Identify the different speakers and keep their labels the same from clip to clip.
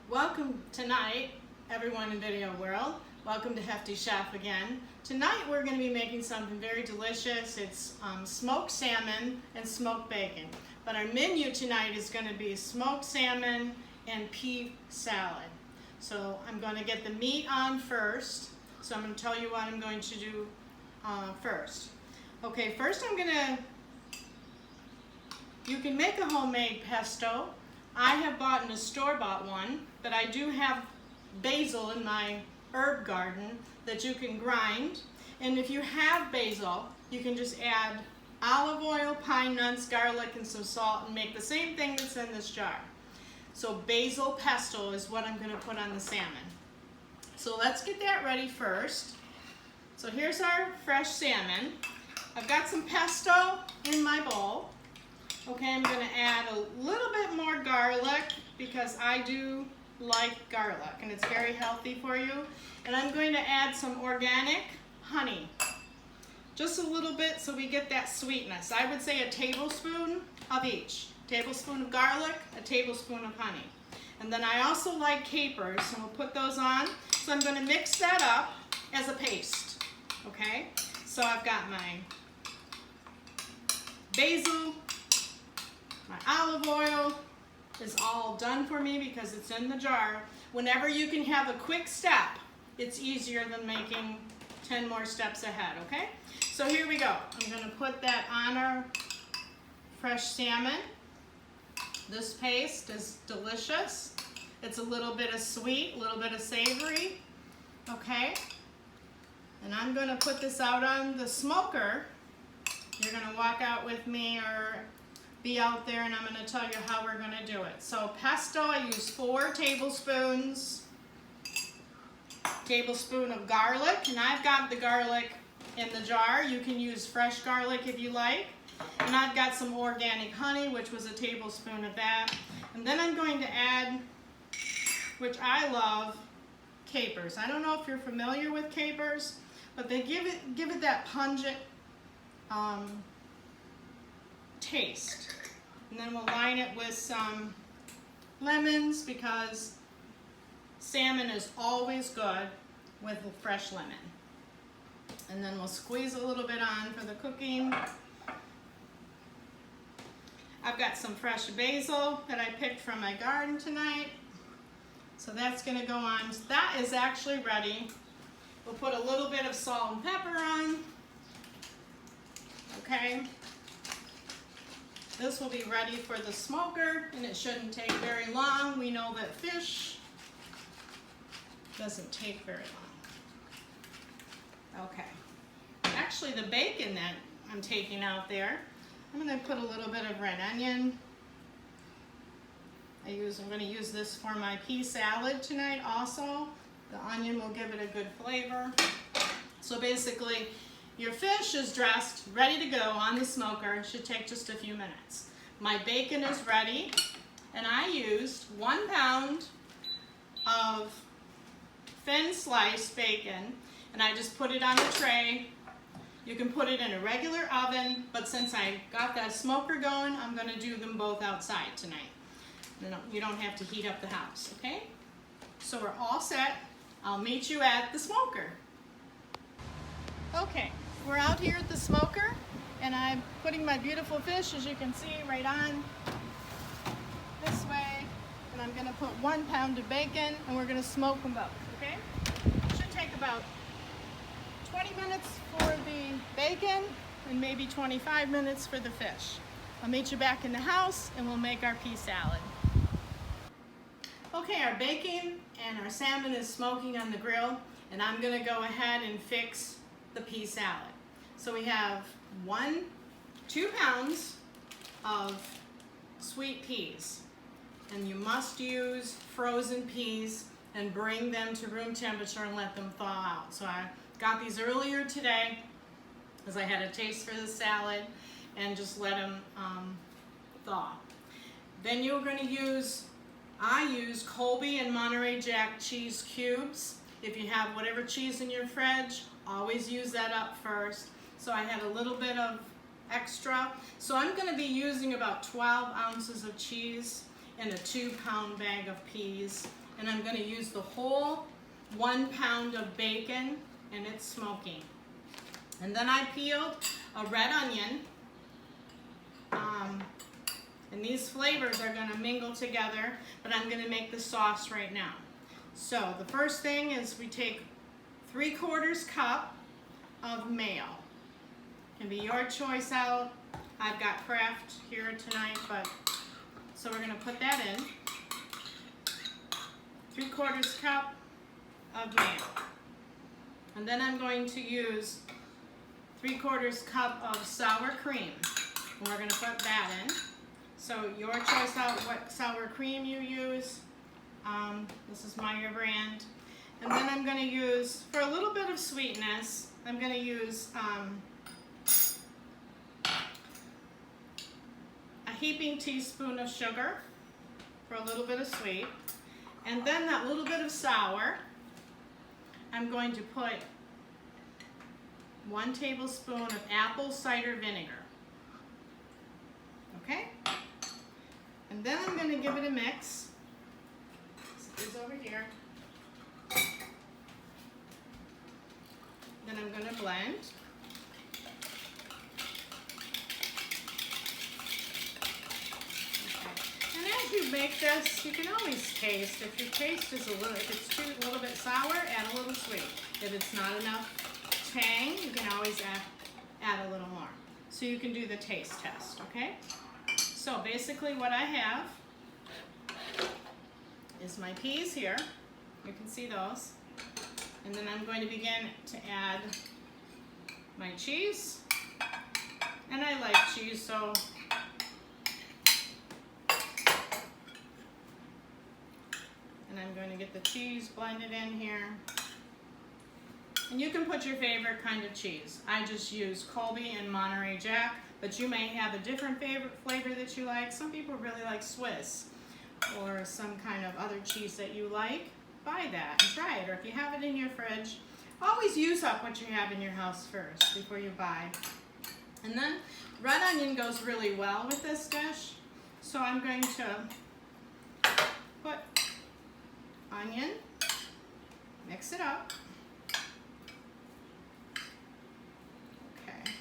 Speaker 1: Welcome tonight, everyone in video world. Welcome to Hefty Chef again. Tonight we're going to be making something very delicious. It's smoked salmon and smoked bacon. But our menu tonight is going to be smoked salmon and pea salad. So I'm going to get the meat on first. So I'm going to tell you what I'm going to do first. Okay, first you can make a homemade pesto. I have bought a store-bought one, but I do have basil in my herb garden that you can grind. And if you have basil, you can just add olive oil, pine nuts, garlic, and some salt and make the same thing that's in this jar. So basil pesto is what I'm going to put on the salmon. So let's get that ready first. So here's our fresh salmon. I've got some pesto in my bowl. Okay, I'm going to add a little bit more garlic because I do like garlic and it's very healthy for you. And I'm going to add some organic honey. Just a little bit so we get that sweetness. I would say a tablespoon of each. Tablespoon of garlic, a tablespoon of honey. And then I also like capers, and we'll put those on. So I'm going to mix that up as a paste. Okay, so I've got my basil, my olive oil is all done for me because it's in the jar. Whenever you can have a quick step, it's easier than making 10 more steps ahead, okay? So here we go. I'm going to put that on our fresh salmon. This paste is delicious. It's a little bit of sweet, a little bit of savory, okay? And I'm going to put this out on the smoker. You're going to walk out with me or be out there and I'm going to tell you how we're going to do it. So pesto, I use 4 tablespoons. Tablespoon of garlic, and I've got the garlic in the jar. You can use fresh garlic if you like. And I've got some organic honey, which was a tablespoon of that. And then I'm going to add, which I love, capers. I don't know if you're familiar with capers, but they give it that pungent taste. And then we'll line it with some lemons because salmon is always good with fresh lemon. And then we'll squeeze a little bit on for the cooking. I've got some fresh basil that I picked from my garden tonight. So that's going to go on. So that is actually ready. We'll put a little bit of salt and pepper on. Okay. This will be ready for the smoker, and it shouldn't take very long. We know that fish doesn't take very long. Okay. Actually, the bacon that I'm taking out there, I'm going to put a little bit of red onion. I'm going to use this for my pea salad tonight also. The onion will give it a good flavor. So basically, your fish is dressed, ready to go on the smoker. It should take just a few minutes. My bacon is ready, and I used 1 pound of thin sliced bacon, and I just put it on the tray. You can put it in a regular oven, but since I got that smoker going, I'm going to do them both outside tonight. You don't have to heat up the house, okay? So we're all set. I'll meet you at the smoker. Okay, we're out here at the smoker, and I'm putting my beautiful fish, as you can see, right on this way. And I'm going to put 1 pound of bacon, and we're going to smoke them both, okay? It should take about 20 minutes for the bacon and maybe 25 minutes for the fish. I'll meet you back in the house and we'll make our pea salad. Okay, our bacon and our salmon is smoking on the grill, and I'm going to go ahead and fix the pea salad. So we have 2 pounds of sweet peas, and you must use frozen peas and bring them to room temperature and let them thaw out. So I got these earlier today because I had a taste for the salad, and just let them thaw. Then you're going to use, I use Colby and Monterey Jack cheese cubes. If you have whatever cheese in your fridge, always use that up first. So I had a little bit of extra. So I'm going to be using about 12 ounces of cheese in a 2 pound bag of peas. and I'm going to use the whole 1 pound of bacon, and it's smoking. And then I peeled a red onion, and these flavors are going to mingle together, but I'm going to make the sauce right now. So the first thing is we take 3/4 cup of mayo. Can be your choice out. I've got Kraft here tonight, but so we're going to put that in. 3/4 cup of mayo. And then I'm going to use 3/4 cup of sour cream. And we're going to put that in. So your choice out what sour cream you use. This is Meyer brand. And then I'm going to use, for a little bit of sweetness, I'm going to use a heaping teaspoon of sugar for a little bit of sweet. And then that little bit of sour, I'm going to put 1 tablespoon of apple cider vinegar. Okay? And then I'm going to give it a mix. It's over here. Then I'm going to blend. And as you make this, you can always taste. If your taste is if it's a little bit sour, add a little sweet. If it's not enough tang, you can always add a little more. So you can do the taste test, okay? So basically what I have is my peas here. You can see those. And then I'm going to begin to add my cheese. And I like cheese, so I'm going to get the cheese blended in here. And you can put your favorite kind of cheese. I just use Colby and Monterey Jack, but you may have a different favorite flavor that you like. Some people really like Swiss or some kind of other cheese that you like. Buy that and try it. Or if you have it in your fridge, always use up what you have in your house first before you buy. And then red onion goes really well with this dish. So I'm going to put onion, mix it up. Okay.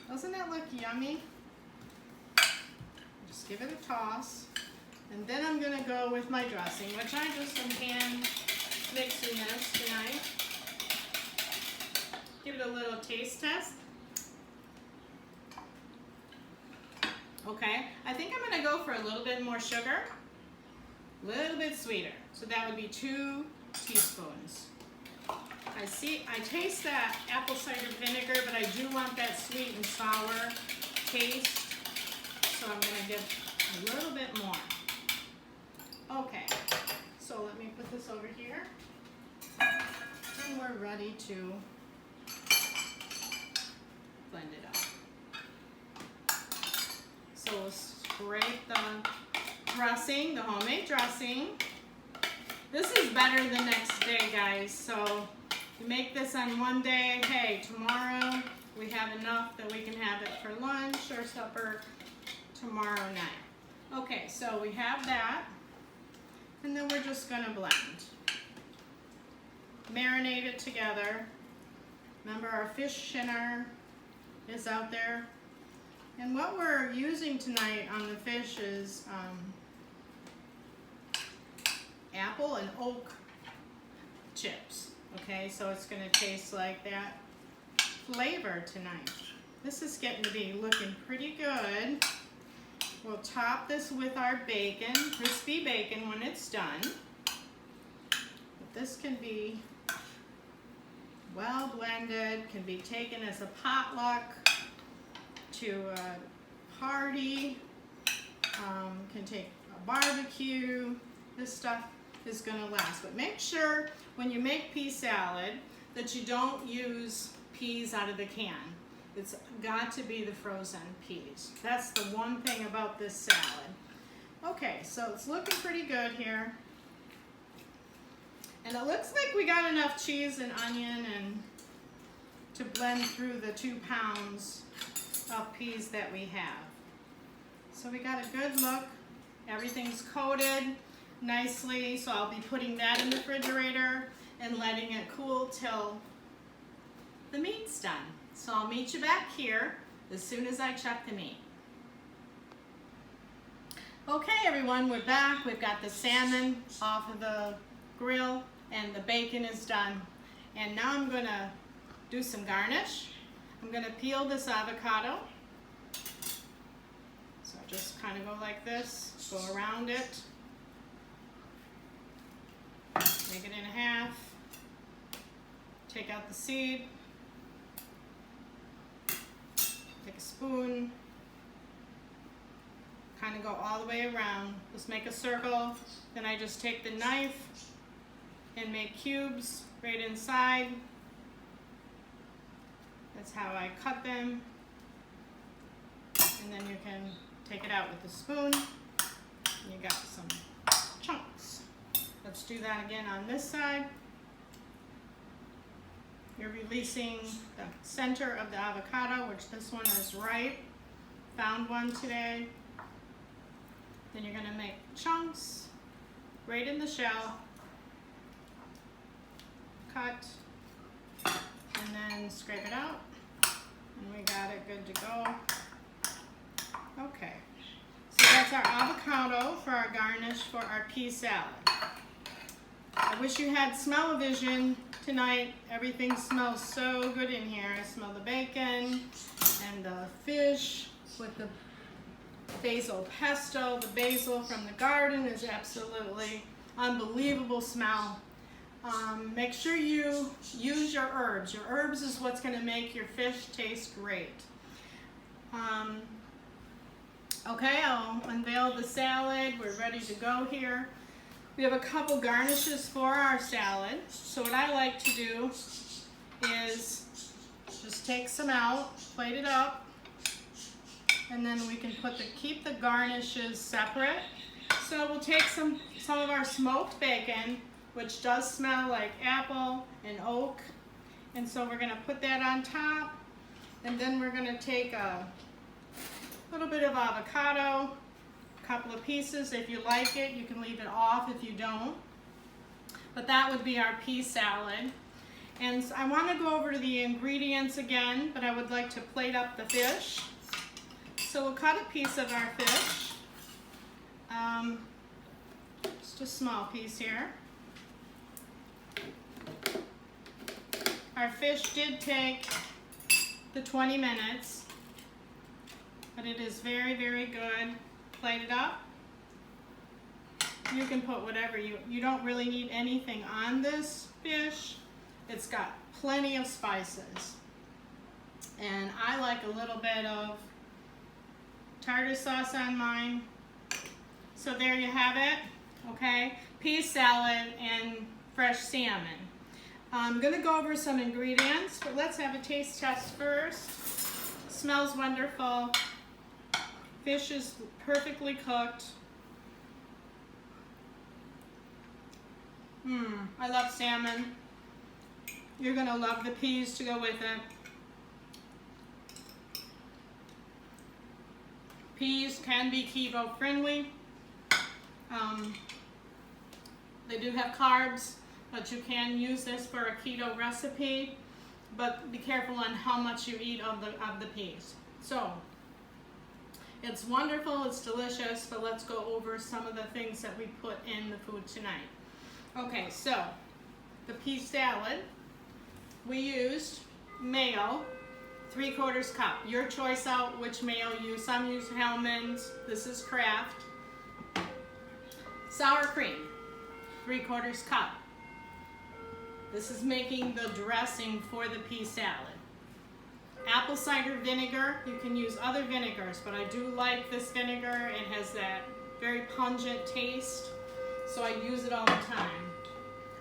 Speaker 1: Doesn't that look yummy? Just give it a toss. And then I'm going to go with my dressing, which I just am hand mixing this tonight. Give it a little taste test. Okay, I think I'm going to go for a little bit more sugar, a little bit sweeter. So that would be 2 teaspoons. I taste that apple cider vinegar, but I do want that sweet and sour taste. So I'm going to give a little bit more. Okay, so let me put this over here. And we're ready to blend it up. So we'll scrape the dressing, the homemade dressing. This is better the next day, guys. So you make this on one day. Hey, tomorrow we have enough that we can have it for lunch or supper tomorrow night. Okay, so we have that. And then we're just going to blend. Marinate it together. Remember, our fish dinner is out there. And what we're using tonight on the fish is apple and oak chips. Okay, so it's going to taste like that flavor tonight. This is getting to be looking pretty good. We'll top this with our bacon, crispy bacon when it's done. But this can be well blended, can be taken as a potluck, to a party, can take a barbecue. This stuff is going to last. But make sure when you make pea salad that you don't use peas out of the can. It's got to be the frozen peas. That's the one thing about this salad. Okay, so it's looking pretty good here. And it looks like we got enough cheese and onion and to blend through the 2 pounds of peas that we have. So we got a good look. Everything's coated. nicely, so I'll be putting that in the refrigerator and letting it cool till the meat's done. So I'll meet you back here as soon as I check the meat. Okay everyone, we're back. We've got the salmon off of the grill and the bacon is done. And now I'm gonna do some garnish. I'm gonna peel this avocado. So I just kind of go like this, go around it, make it in half, take out the seed, take a spoon, kind of go all the way around, just make a circle, then I just take the knife and make cubes right inside. That's how I cut them, and then you can take it out with the spoon, and you got some chunks. Let's do that again on this side. You're releasing the center of the avocado, which this one is ripe. Found one today. Then you're gonna make chunks right in the shell, cut, and then scrape it out, and we got it good to go. Okay, so that's our avocado for our garnish for our pea salad. I wish you had smell-o-vision tonight. Everything smells so good in here. I smell the bacon and the fish with the Basil Pesto. The basil from the garden is absolutely unbelievable smell. Make sure you use your herbs. Your herbs is what's going to make your fish taste great. Okay, I'll unveil the salad. We're ready to go here. We have a couple garnishes for our salad. So what I like to do is just take some out, plate it up, and then we can keep the garnishes separate. So we'll take some of our smoked bacon, which does smell like apple and oak, and so we're going to put that on top, and then we're going to take a little bit of avocado, a couple of pieces. If you like it, you can leave it off if you don't. But that would be our pea salad. And I want to go over to the ingredients again, but I would like to plate up the fish. So we'll cut a piece of our fish, just a small piece here. Our fish did take the 20 minutes, but it is very, very good. Plate it up. You can put whatever you don't really need anything on this fish. It's got plenty of spices. And I like a little bit of tartar sauce on mine. So there you have it, okay? Pea salad and fresh salmon. I'm gonna go over some ingredients, but let's have a taste test first. Smells wonderful. Fish is perfectly cooked. I love salmon. You're gonna love the peas to go with it. Peas can be keto friendly. They do have carbs, but you can use this for a keto recipe, but be careful on how much you eat of the peas. So, it's wonderful, it's delicious, but let's go over some of the things that we put in the food tonight. Okay, so, the pea salad, we used mayo, 3/4 cup. Your choice out which mayo you use. Some use Hellmann's, this is Kraft. Sour cream, 3/4 cup. This is making the dressing for the pea salad. Apple cider vinegar, you can use other vinegars, but I do like this vinegar. It has that very pungent taste, so I use it all the time.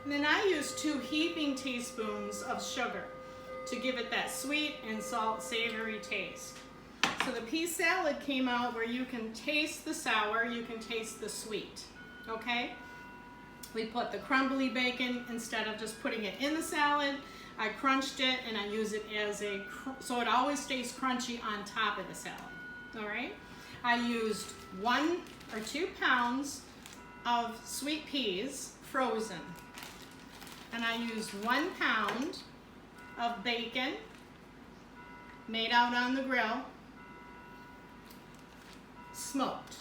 Speaker 1: And then I use 2 heaping teaspoons of sugar to give it that sweet and salt savory taste. So the pea salad came out where you can taste the sour, you can taste the sweet, okay? We put the crumbly bacon, instead of just putting it in the salad, I crunched it and I use it as so it always stays crunchy on top of the salad, all right? I used 1 or 2 pounds of sweet peas, frozen. And I used 1 pound of bacon made out on the grill, smoked.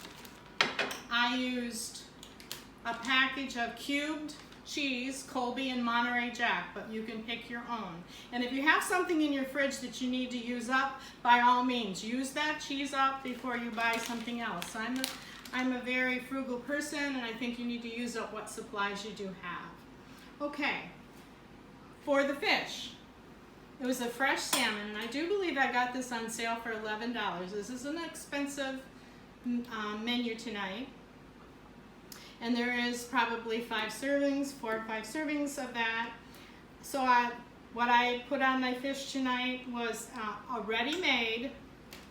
Speaker 1: I used a package of cubed cheese, Colby and Monterey Jack, but you can pick your own. And if you have something in your fridge that you need to use up, by all means, use that cheese up before you buy something else. I'm a very frugal person, and I think you need to use up what supplies you do have. Okay, for the fish, it was a fresh salmon, and I do believe I got this on sale for $11. This is an expensive menu tonight. And there is probably 4 or 5 servings of that. So what I put on my fish tonight was a ready-made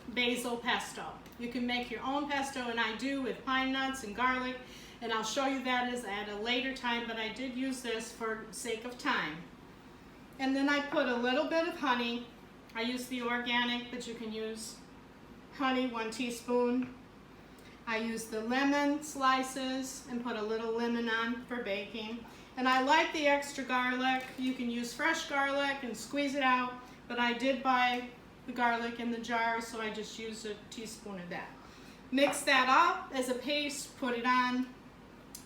Speaker 1: basil pesto. You can make your own pesto, and I do with pine nuts and garlic, and I'll show you that at a later time, but I did use this for sake of time. And then I put a little bit of honey. I use the organic, but you can use honey, 1 teaspoon. I use the lemon slices and put a little lemon on for baking. And I like the extra garlic. You can use fresh garlic and squeeze it out, but I did buy the garlic in the jar, so I just used a teaspoon of that. Mix that up as a paste, put it on,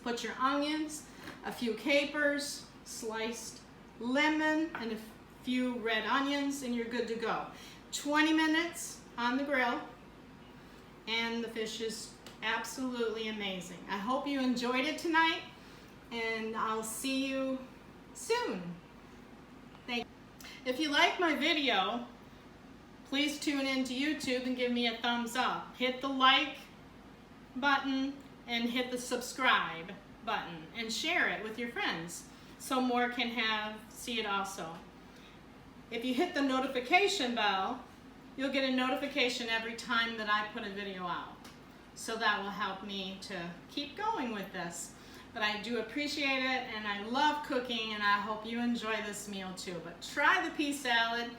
Speaker 1: put your onions, a few capers, sliced lemon, and a few red onions, and you're good to go. 20 minutes on the grill, and the fish is absolutely amazing. I hope you enjoyed it tonight, and I'll see you soon. Thank you. If you like my video, please tune into YouTube and give me a thumbs up. Hit the like button and hit the subscribe button and share it with your friends so more can see it also. If you hit the notification bell, you'll get a notification every time that I put a video out. So that will help me to keep going with this. But I do appreciate it, and I love cooking, and I hope you enjoy this meal too. But try the pea salad,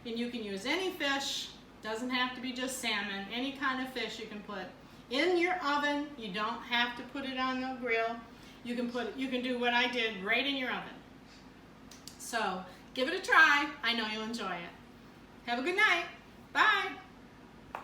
Speaker 1: and you can use any fish. Doesn't have to be just salmon. Any kind of fish you can put in your oven. You don't have to put it on the grill. You can do what I did right in your oven. So give it a try. I know you'll enjoy it. Have a good night. Bye.